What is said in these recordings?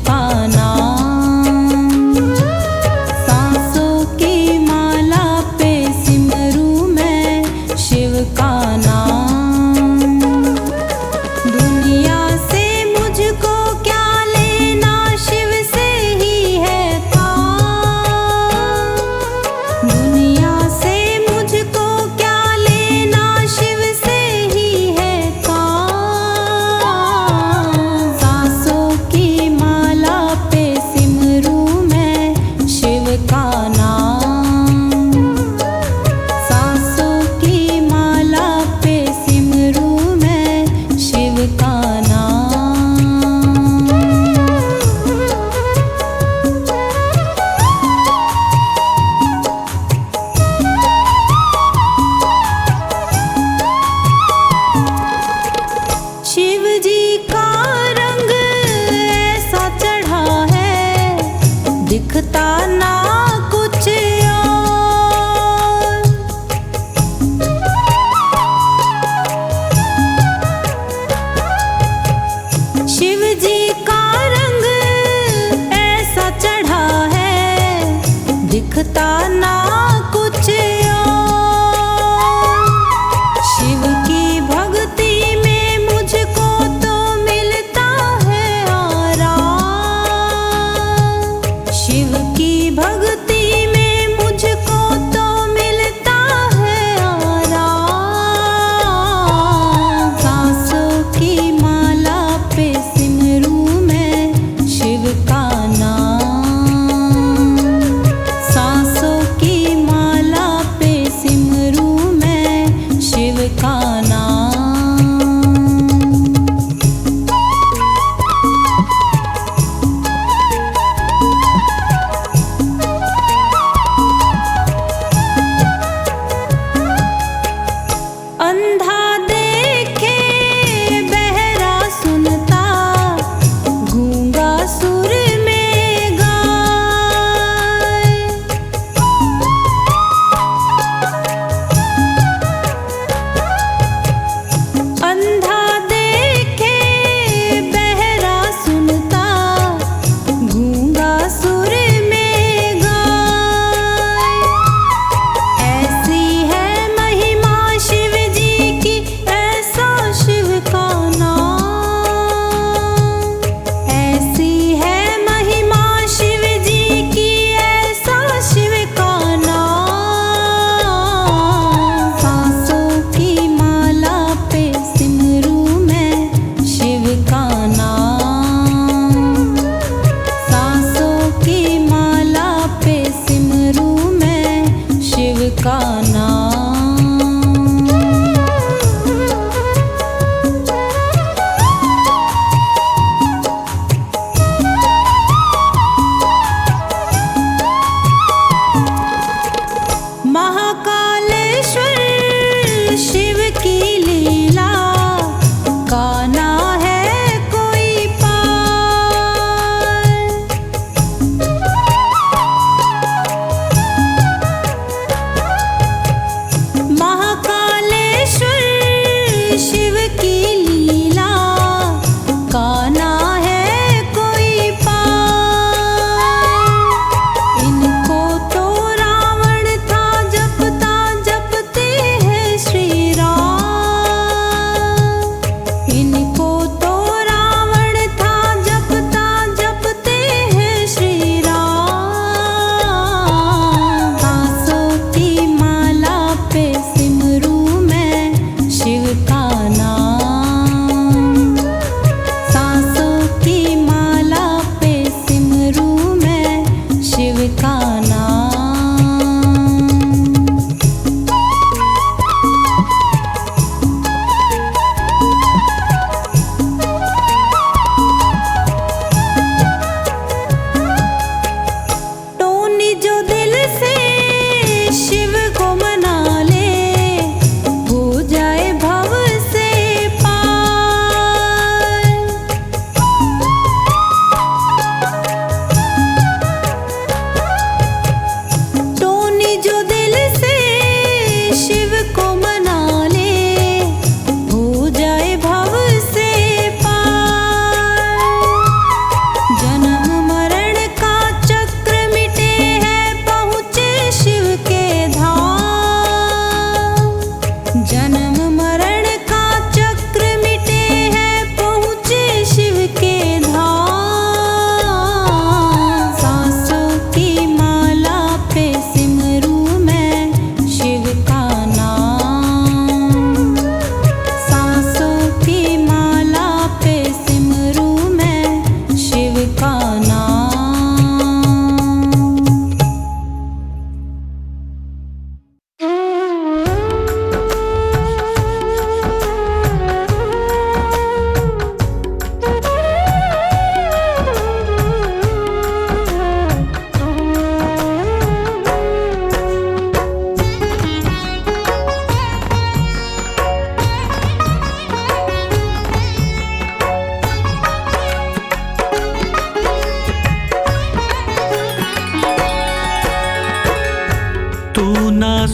का नाम। सांसों की माला पे सिमरू मैं शिव का नाम। दुनिया से मुझको क्या लेना, शिव से ही है काम। दुनिया से मुझको क्या लेना, शिव से ही है काम। सांसों की माला पे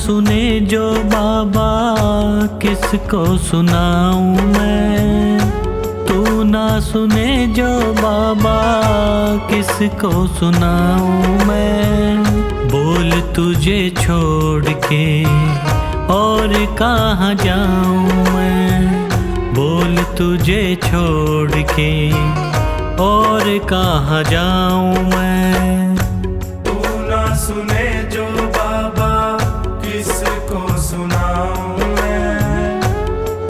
सुने जो बाबा किसको सुनाऊं मैं। तू ना सुने जो बाबा किसको सुनाऊं मैं। बोल तुझे छोड़ के और कहाँ जाऊं मैं। बोल तुझे छोड़ के और कहाँ जाऊं मैं। तू ना सुने जो बाबा किसको सुनाऊं मैं।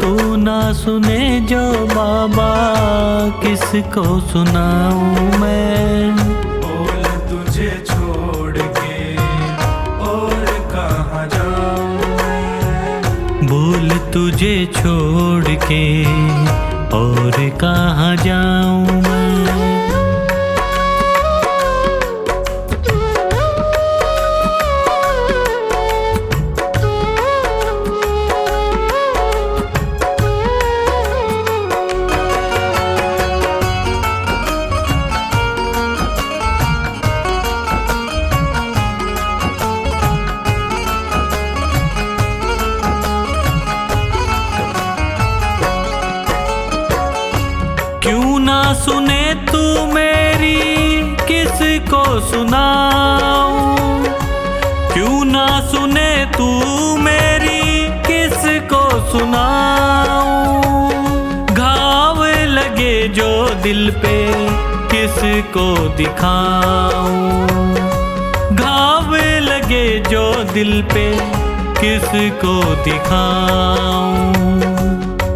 तू ना सुने जो बाबा किसको सुनाऊं मैं। बोल तुझे छोड़ के और कहाँ जाऊं मैं। बोल तुझे छोड़ के और कहाँ जाऊं मैं। क्यों ना सुने तू मेरी किसको सुनाऊं। क्यों ना सुने तू मेरी किसको सुनाऊं। घाव लगे जो दिल पे किसको दिखाऊं। घाव लगे जो दिल पे किसको दिखाऊं।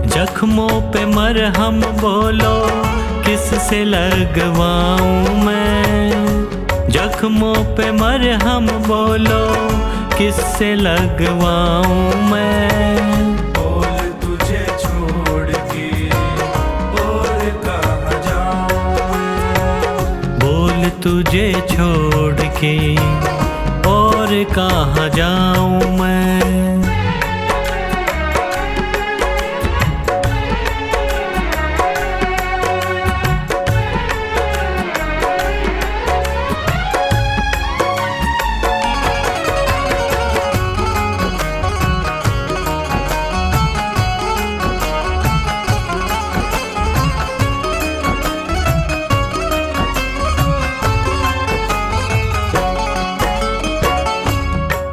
जख्मों पे मरहम बोलो किससे लगवाऊं मैं। जख्मों पे मरहम बोलो किससे लगवाऊं मैं। बोल तुझे छोड़ के और कहाँ जाऊं मैं। बोल तुझे छोड़ के और कहाँ जाऊं मैं।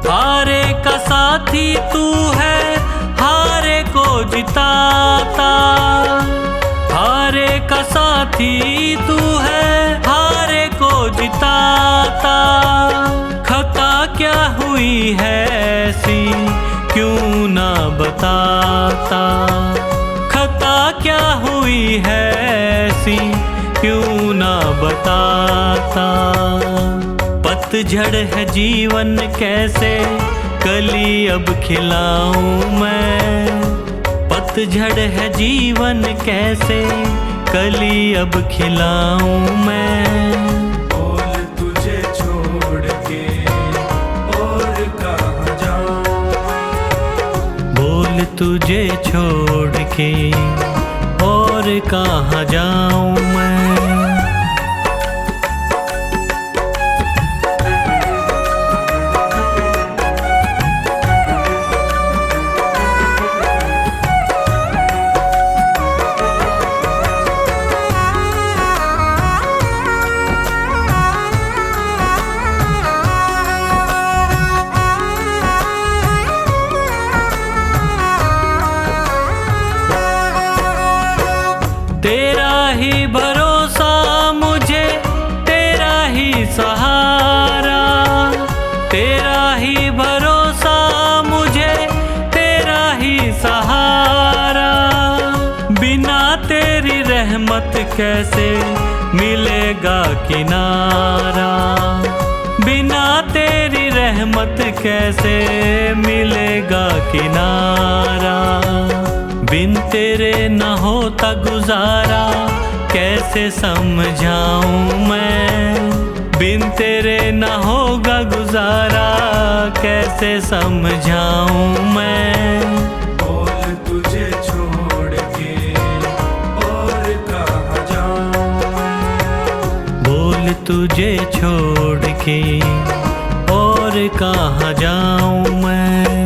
हारे का साथी तू है हारे को जिताता। हारे का साथी तू है हारे को जिताता। खता क्या हुई है ऐसी क्यों ना बताता। खता क्या हुई है ऐसी क्यों ना बताता। पतझड़ है जीवन कैसे कली अब खिलाऊं मैं। पतझड़ है जीवन कैसे कली अब खिलाऊं मैं। बोल तुझे छोड़ के और कहाँ जाऊं मैं। बोल तुझे छोड़ के और कहाँ जाऊं मैं। तेरा ही भरोसा मुझे तेरा ही सहारा। तेरा ही भरोसा मुझे तेरा ही सहारा। बिना तेरी रहमत कैसे मिलेगा किनारा। बिना तेरी रहमत कैसे मिलेगा किनारा। बिन तेरे न होता गुजारा कैसे समझाऊं मैं। बिन तेरे न होगा गुजारा कैसे समझाऊं मैं। बोल तुझे छोड़ के और कहाँ जाऊं मैं। बोल तुझे छोड़ के और कहाँ जाऊं मैं।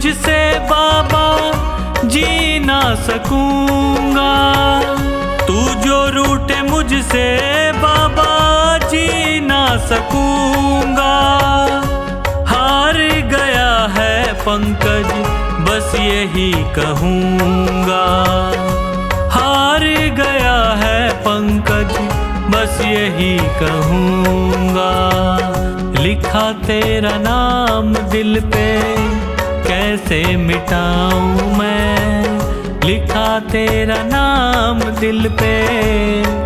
तुझसे बाबा जी ना सकूंगा। तू जो रूठे मुझसे बाबा जी ना सकूंगा। हार गया है पंकज बस यही कहूँगा। हार गया है पंकज बस यही कहूँगा। लिखा तेरा नाम दिल पे कैसे मिटाऊँ मैं। लिखा तेरा नाम दिल पे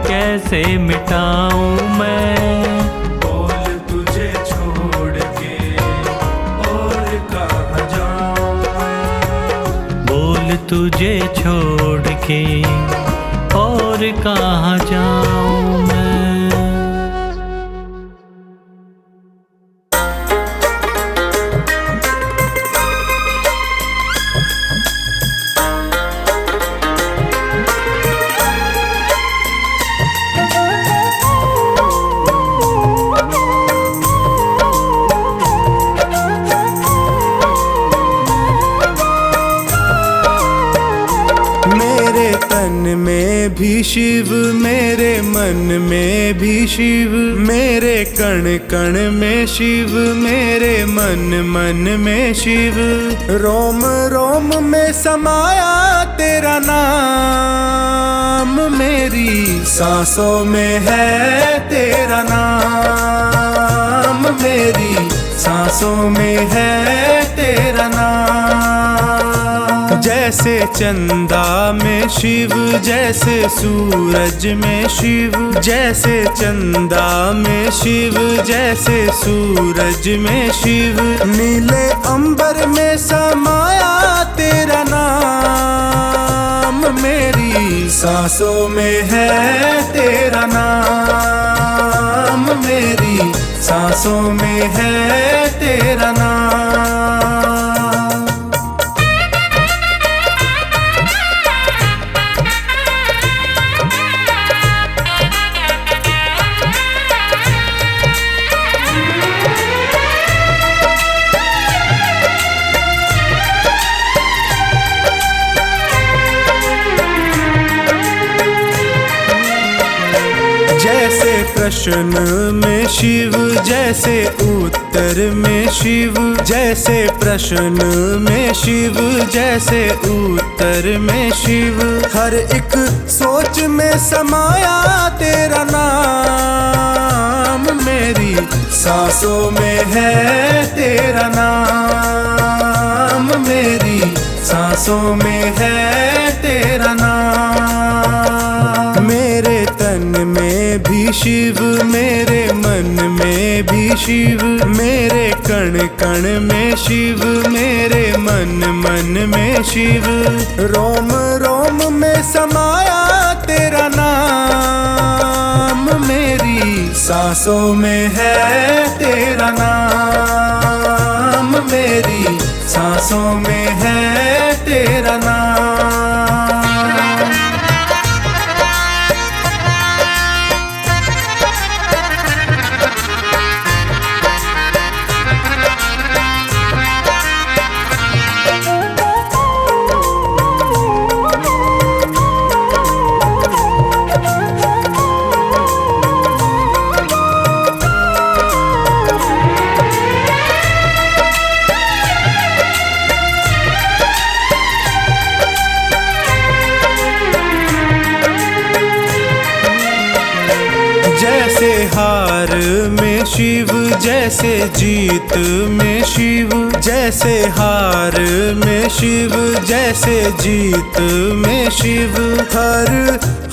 कैसे मिटाऊँ मैं। बोल तुझे छोड़ के और कहाँ जाऊँ मैं। बोल तुझे छोड़ के और कहाँ जाऊँ मैं। मेरे तन में भी शिव, मेरे मन में भी शिव, मेरे कण कण में शिव, मेरे मन मन में शिव। रोम रोम में समाया तेरा नाम, मेरी सांसों में है तेरा नाम, मेरी सांसों में है तेरा नाम। जैसे चंदा में शिव, जैसे सूरज में शिव, जैसे चंदा में शिव, जैसे सूरज में शिव। नीले अंबर में समाया तेरा नाम, मेरी सांसों में है तेरा नाम, मेरी सांसों में है तेरा नाम। जैसे प्रश्न में शिव, जैसे उत्तर में शिव, जैसे प्रश्न में शिव, जैसे उत्तर में शिव। हर एक सोच में समाया तेरा नाम, मेरी सांसों में है तेरा नाम, मेरी सांसों में है तेरा नाम। मेरे तन में भी शिव, मेरे मन में भी शिव, मेरे कण कण में शिव, मेरे मन मन में शिव। रोम रोम में समाया तेरा नाम, मेरी सांसों में है तेरा नाम, मेरी सांसों में है तेरा नाम। जैसे हार में शिव, जैसे जीत में शिव, जैसे हार में शिव, जैसे जीत में शिव। हर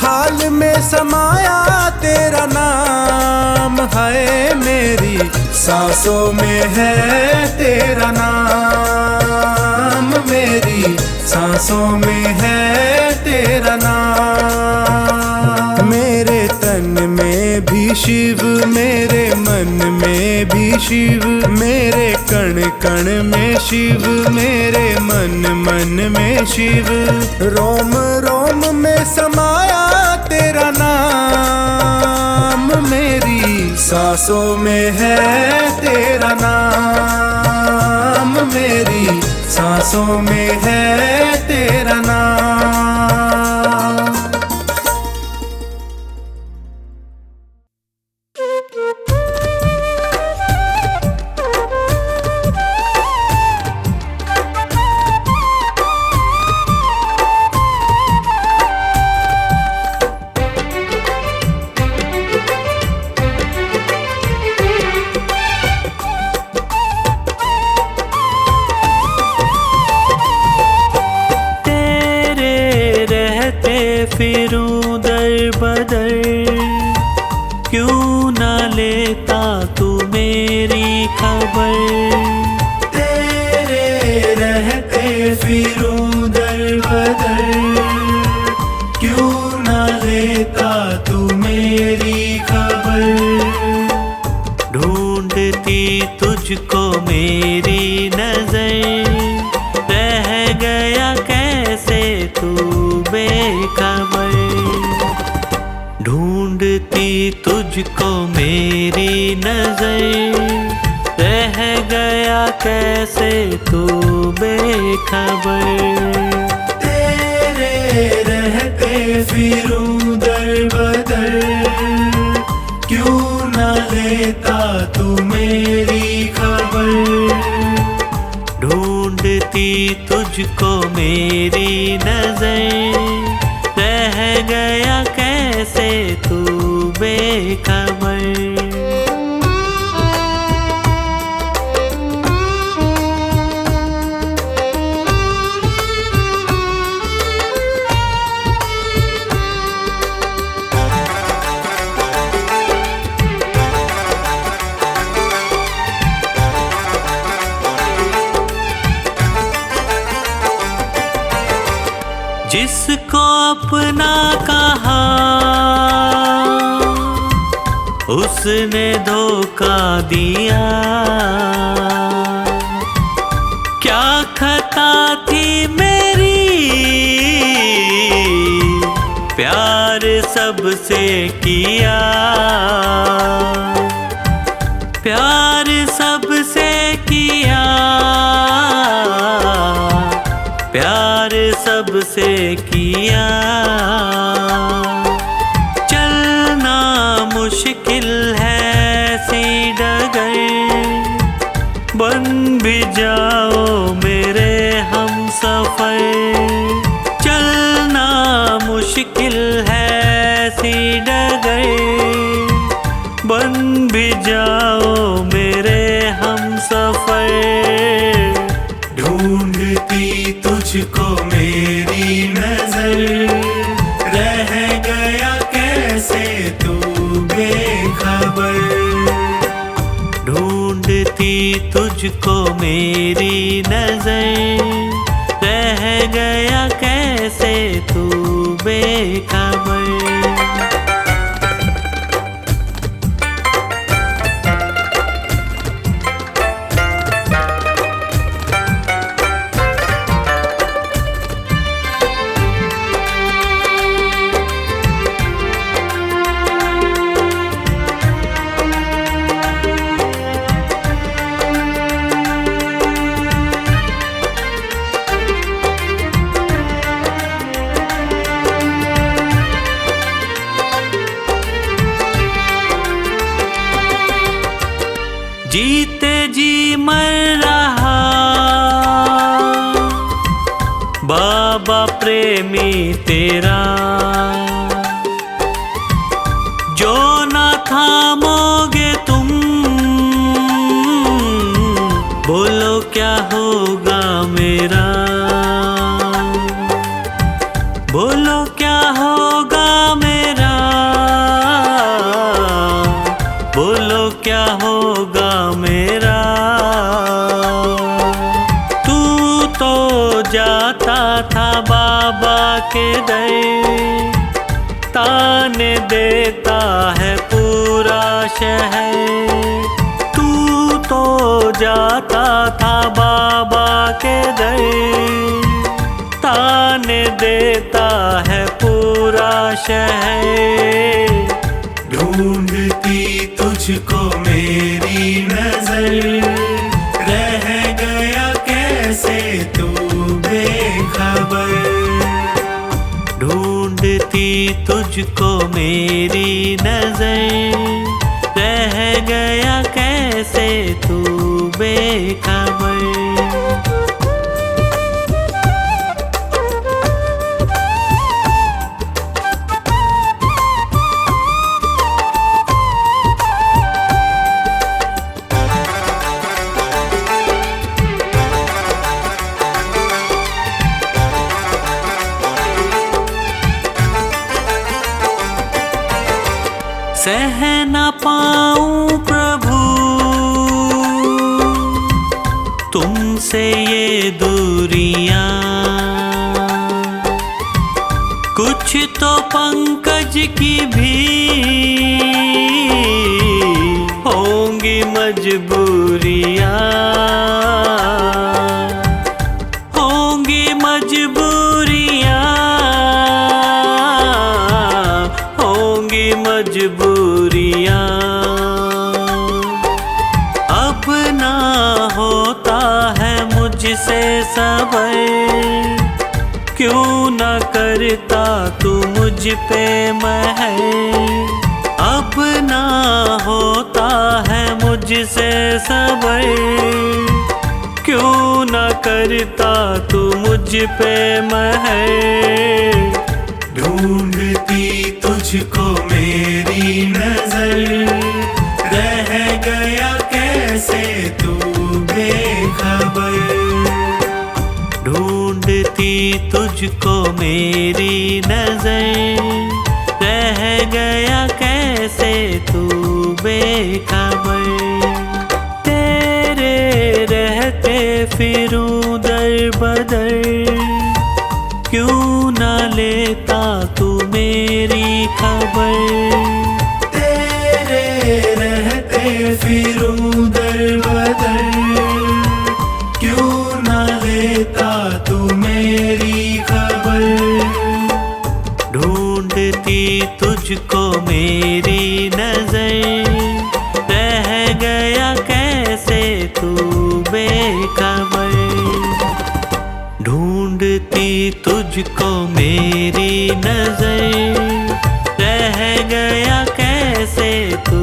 हाल में समाया तेरा नाम है, मेरी सांसों में है तेरा नाम, मेरी सांसों में है तेरा नाम। मेरे तन में भी शिव, मेरे मन में भी शिव, मेरे कण कण में शिव, मेरे मन मन में शिव। रोम रोम में समाया तेरा नाम, मेरी सांसों में है तेरा नाम, मेरी सांसों सांसों में है तेरा नाम। फिरूं दर बदर, क्यों न लेता तू मेरी खबर। तेरे रहते फिरूं दर बदर, क्यों न लेता तू मेरी खबर। ढूंढती तुझको मेरी नजर, रह गया कैसे तू बेखबर। ढूंढती तुझको मेरी नजर, रह गया कैसे तू बेखबर। तेरे रहते फिरूं दर बदर, क्यों न लेता तू मेरी खबर। ढूंढती तुझको मेरी नजर, रह गया कैसे तू बेखबर। जिसको अपना कहा उसने धोखा दिया। क्या खता थी मेरी, प्यार सबसे किया। प्यार सबसे किया, प्यार सबसे किया। चलना मुश्किल है सी डगर, बन भी जाओ मेरे हम सफर। चलना मुश्किल है सी डगर, बन भी जाओ मेरे हम सफर। ढूंढती तुझको मेरी नजर, रह गया कैसे तू बेखबर। ढूंढती तुझको मेरी नजर, रह गया कैसे तू बेखबर। जीते जी मर रहा बाबा प्रेमी तेरा, जो ना थामोगे तुम, बोलो क्या होगा मेरा। बोलो क्या होगा मेरा, बोलो क्या होगा मेरा। तू तो जाता था बाबा के दर, ताने देता है पूरा शहर। तू तो जाता था बाबा के दर, ताने देता है पूरा शहर। ढूंढती तुझको मेरी नजर, रह गया कैसे तू तुझको मेरी नजर, रह गया कैसे तू बेखबर। सह न पाऊं प्रभु तुमसे ये दूरियां, कुछ तो पंकज की भी होंगी मजबूरियां, होंगी मजबूरियां, होंगी मजबूरियां। अब ना होता है मुझसे सबर, क्यों न करता तू मुझ पे महर। अब ना होता है मुझसे सबर, क्यों न करता तू मुझ पे महर। ढूंढती तुझको मेरी नजर, रह गया कैसे तू बेखबर। ढूंढती तुझको मेरी नजर, रह गया कैसे तू बेखबर। तेरे रहते फिरूं दर बदर, क्यों न लेता तू मेरी खबर। तेरे रहते फिरूं दर बदर, क्यों न लेता तू मेरी खबर। ढूंढती तुझको मेरी नजर, रह गया कैसे तू बेखबर। ढूंढती तुझको मेरी नजर, रह गया कैसे तू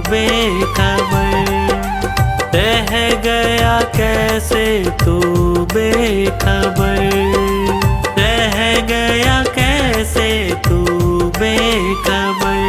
बेखबर। रह गया कैसे तू बेखबर, रह गया कैसे तू बेखबर।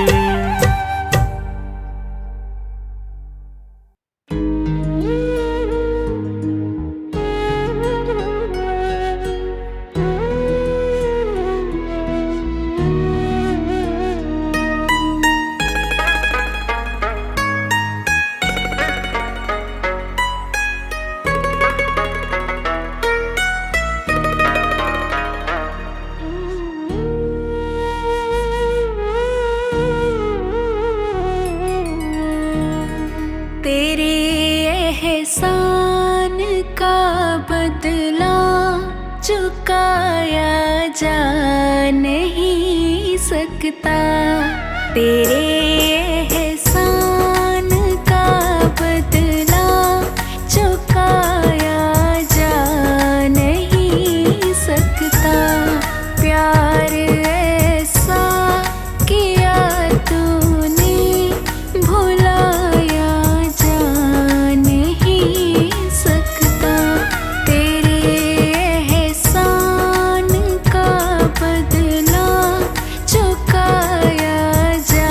तेरे एहसान का बदला चुकाया जा नहीं सकता। तेरे एहसान का बदला चुकाया जा नहीं सकता। प्यार ऐसा किया तूने भुलाया जा नहीं सकता। तेरे एहसान का बदला चुकाया जा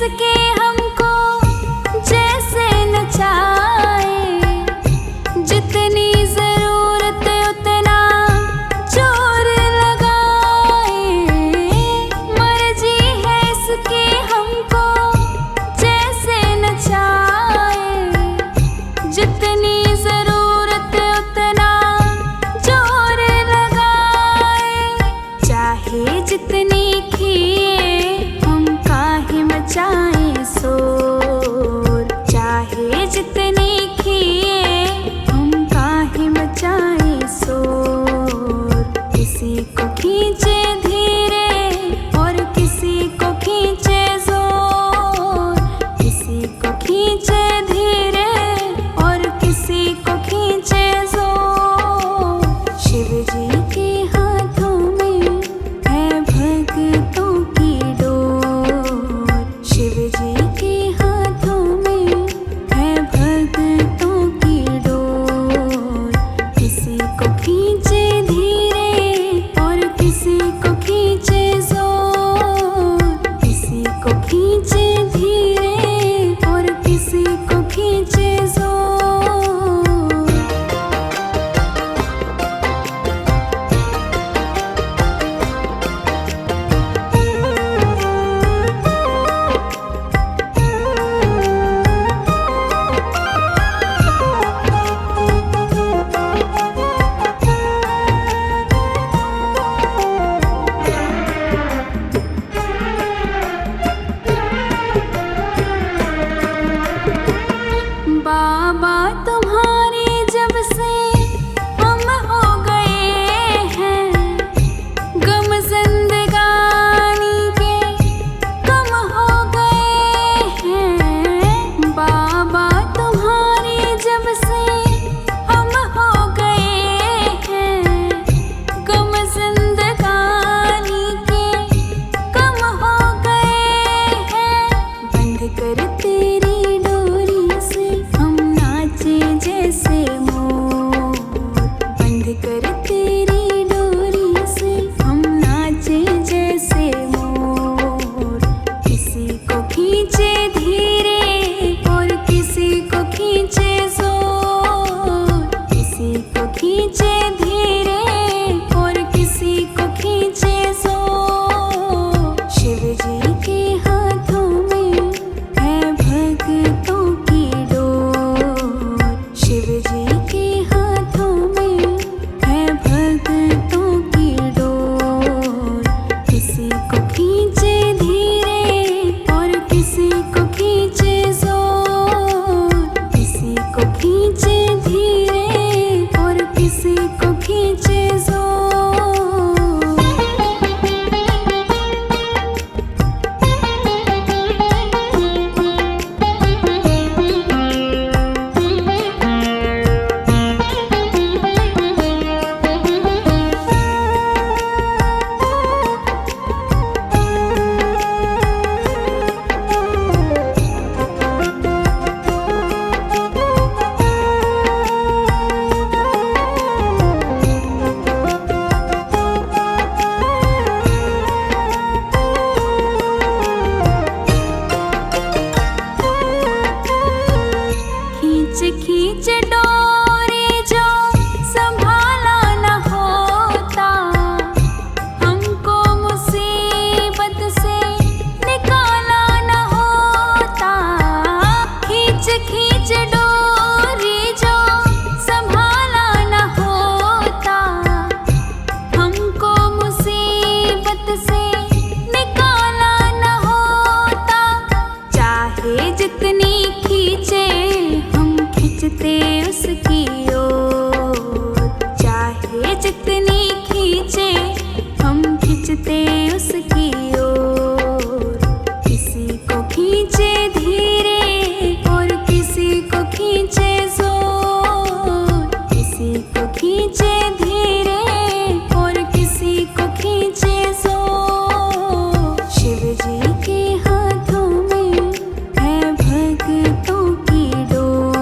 के हमको जैसे नचाए, जितनी जरूरत उतना जोर लगाए। मर्जी है इसकी हमको जैसे नचाए, जितनी जरूरत उतना जोर लगाए। चाहे जितनी खिए हम काहे मचाए शोर, चाहे जितनी खिए हम काहे मचाए शोर। किसी को खींचे धीरे और किसी को खींचे जोर, किसी को खींचे धीरे और किसी को खींचे जोर। शिव जी के हाथों में है भक्तों की डोर, शिव जी के हाथों में है भक्तों की डोर। किसी को खींचे धीरे और किसी को खींचे जोर, किसी को खींचे धीरे और किसी को खींचे जोर। बाबा तुम्हारे जब से हम हो गए हैं, गम जिंदगानी के कम हो गए हैं। बाबा तुम्हारे जब से हम हो गए हैं, गम जिंदगानी के कम हो गए हैं। बंद कर तेरी डोरी से हम नाचे जैसे मोर, बंद कर तेरी डोरी से हम नाचे जैसे मोर। किसी को खींचे धीरे और किसी को खींचे जोर, किसी को खींचे धीरे और किसी को खींचे जोर। शिव जी के हाथों में है भक्तों की डोर, शिव जी के हाथों में है भक्तों की डोर। किसी को खींचे धीरे और किसी को खींचे जोर, किसी को खींचे धीरे और किसी को खींचे जोर। खींच खींच डोरी जो संभाला न होता, हमको मुसीबत से निकाला न होता। खींच खींच डोरी जो संभाला न होता, हमको मुसीबत से निकाला न होता। चाहे जितनी खींचे हम खींचते उसकी ओर, चाहे जितनी खींचे हम खींचते उसकी ओर। किसी को खींचे धीरे और किसी को खींचे जोर, किसी को खींचे धीरे और किसी को खींचे जोर। शिव जी के हाथों में है भक्तों की डोर,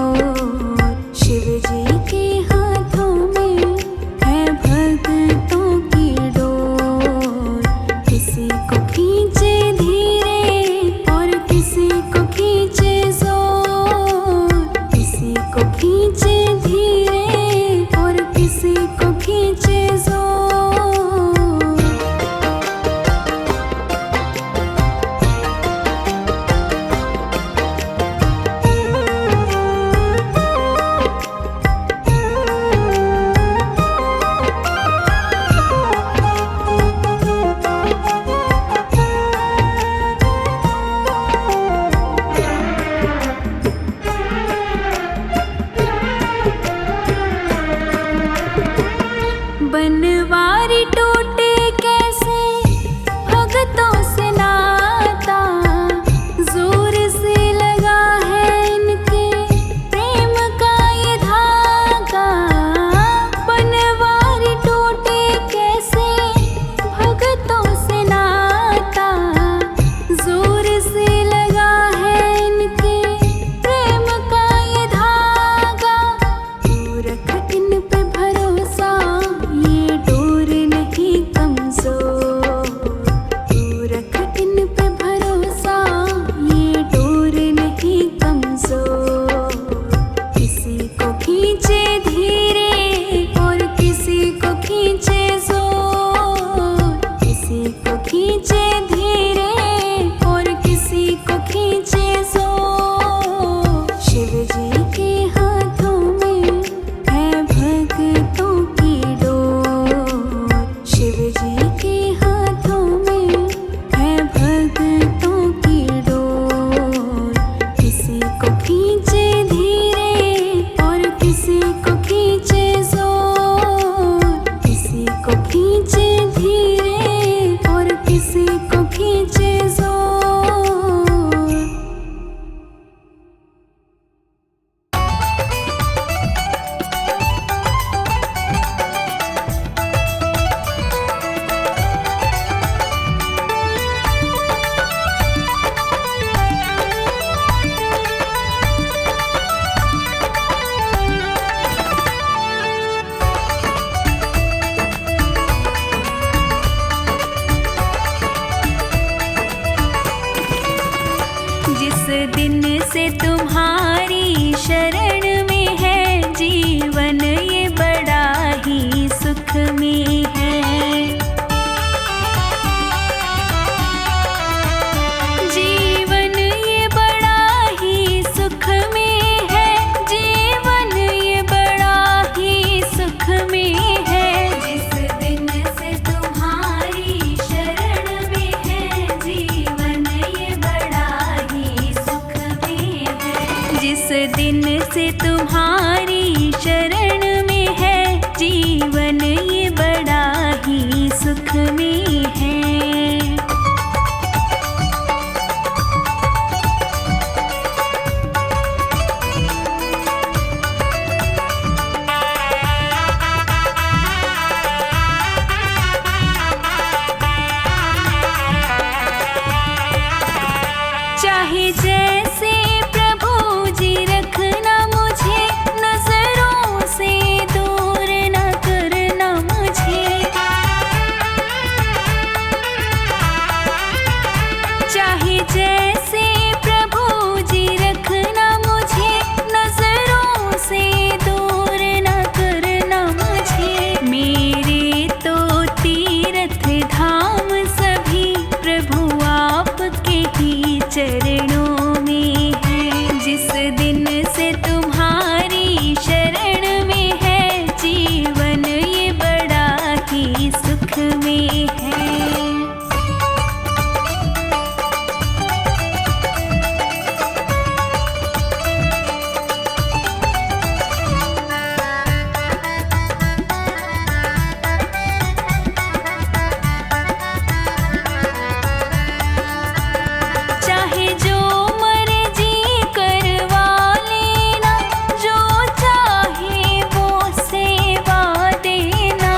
तुम्हारी शरण में है, जीवन ये बड़ा ही सुख में है। जीवन ये बड़ा ही सुख में है, जीवन ये बड़ा ही सुख में है। जिस दिन से तुम्हारी शरण में है, जीवन ये बड़ा ही सुख में है। जिस दिन से तुम्हारी शरण में है, जीवन ये बड़ा ही सुख में है। चाहे जैसे प्रभु जी रखना मुझे, नजरों से दूर न करना मुझे। चाहे जैसे प्रभु जी रखना मुझे, नजरों से दूर न करना मुझे। मेरे तो तीर्थ धाम सभी प्रभु आपके ही चरणों में है। जिस दिन से तुम्हारी शरण में है, जीवन ये बड़ा ही सुख में है। चाहे जो मर्जी करवा लेना, जो चाहे वो सेवा देना।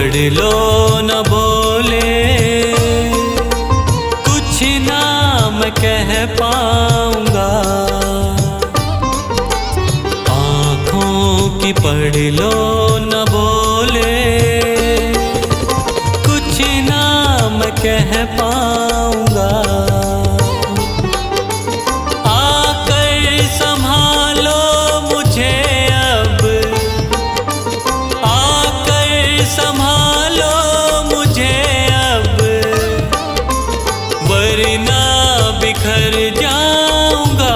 पढ़ लो न बोले, कुछ ना मैं कह पाऊंगा। आँखों की पढ़ लो न बोले, कुछ ना मैं कह पाऊंगा। आकर संभालो मुझे अब, आकर संभालो मुझे अब, वरना बिखर जाऊंगा।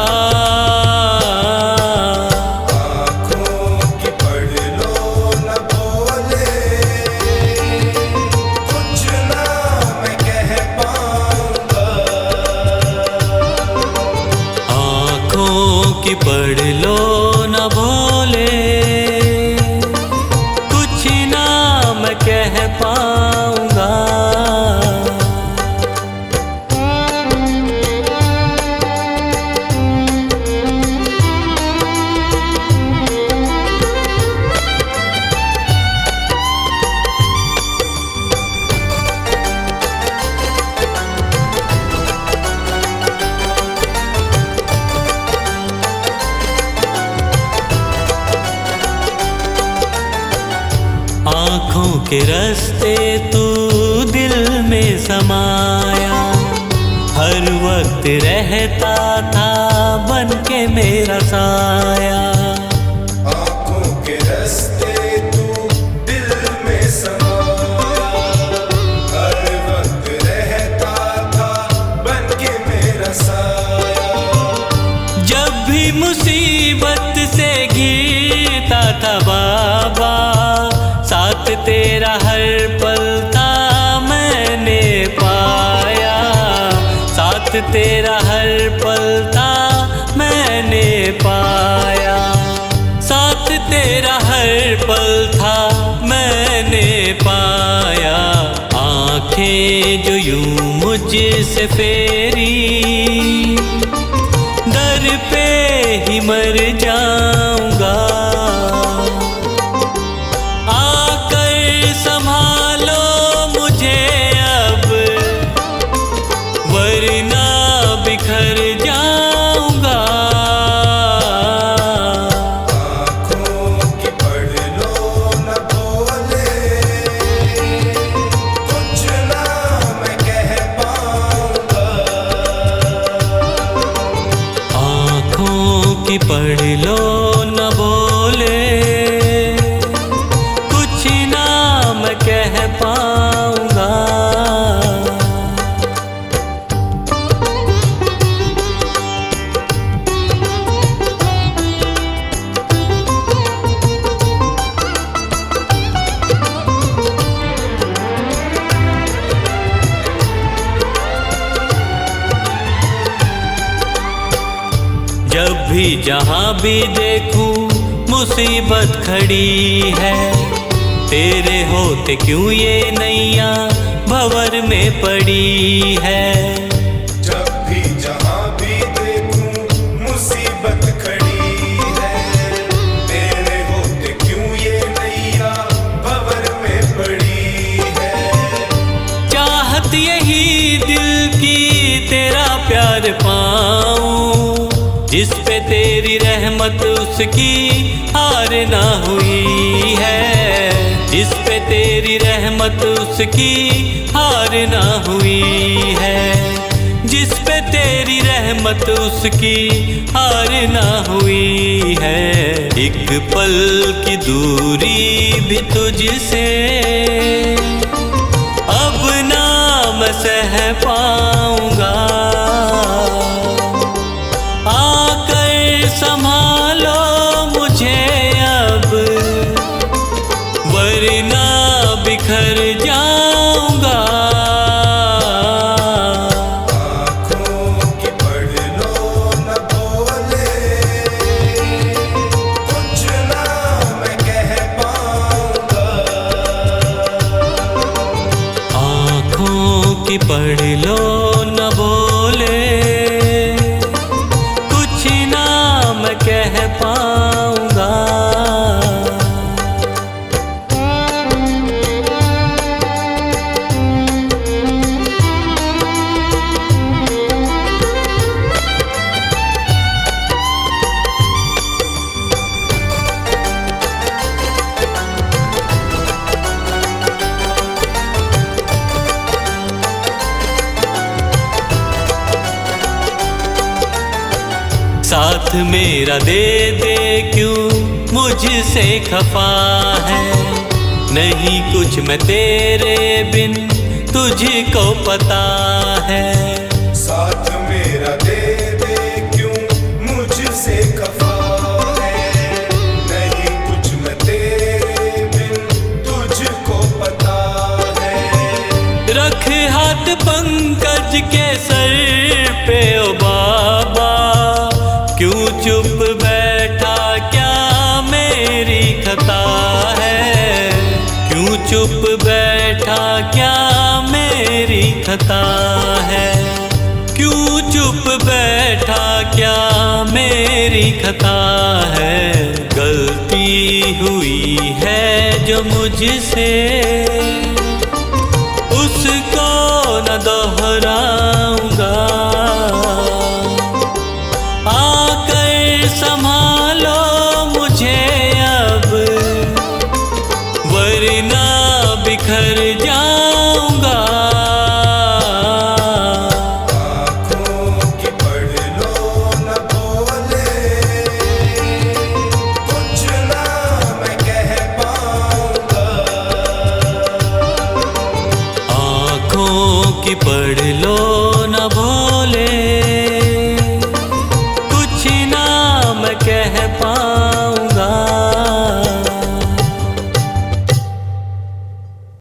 आँखों की पढ़ लो न बोले, कुछ ना मैं कह पाऊंगा। आँखों की पढ़ लो न बोले, कुछ ना मैं कह पाऊंगा। आँखों के रास्ते तू दिल में समाया, हर वक्त रहता था बन के मेरा साया। आँखों के रास्ते तू दिल में समाया, हर वक्त रहता था बन के मेरा साया। जब भी मुसीबत से घिरता था बाबा, साथ तेरा हर पल था मैंने पाया। साथ तेरा हर पल था मैंने पाया। साथ तेरा हर पल था मैंने पाया। आँखें जो यूं मुझसे फेरी, दर पे ही मर जाऊंगा। आकर संभालो मुझे अब, वरना बिखर जाऊंगा। आँखों की पढ़ लो न बोले, कुछ ना मैं कह पाऊंगा। आँखों की पढ़ लो न बोले, कुछ ना मैं कह पाऊंगा। जब भी जहाँ भी देखूं मुसीबत खड़ी है, तेरे होते क्यों ये नैया भंवर में पड़ी है। जब भी जहाँ भी देखूं मुसीबत खड़ी है, तेरे होते क्यों ये नैया भंवर में पड़ी है। चाहत यही दिल की तेरा प्यार पाऊं, जिस पे तेरी रहमत उसकी हार ना हुई है। जिस पे तेरी रहमत उसकी हार ना हुई है। जिस पे तेरी रहमत उसकी हार ना हुई है। एक पल की दूरी भी तुझसे अब ना मैं सह पाऊंगा। आकर संभालो मुझे अब, वरना बिखर जाऊंगा। आँखों की पढ़ लो न बोले, कुछ ना मैं कह पाऊंगा। आँखों की पढ़ लो न बोले, कुछ ना मैं कह पाऊंगा। साथ मेरा दे दे क्यों मुझसे खफा है। नहीं कुछ मैं तेरे बिन तुझको पता है। साथ मेरा दे दे क्यों मुझसे खफा है। नहीं कुछ मैं तेरे बिन तुझको पता है। रख हाथ पंकज के सर पे ओ बाबा, क्यों चुप बैठा क्या मेरी खता है। क्यों चुप बैठा क्या मेरी खता है। क्यों चुप बैठा क्या मेरी खता है। गलती हुई है जो मुझसे उसको न दोहराऊंगा। आकर संभालो मुझे अब, वरना बिखर जा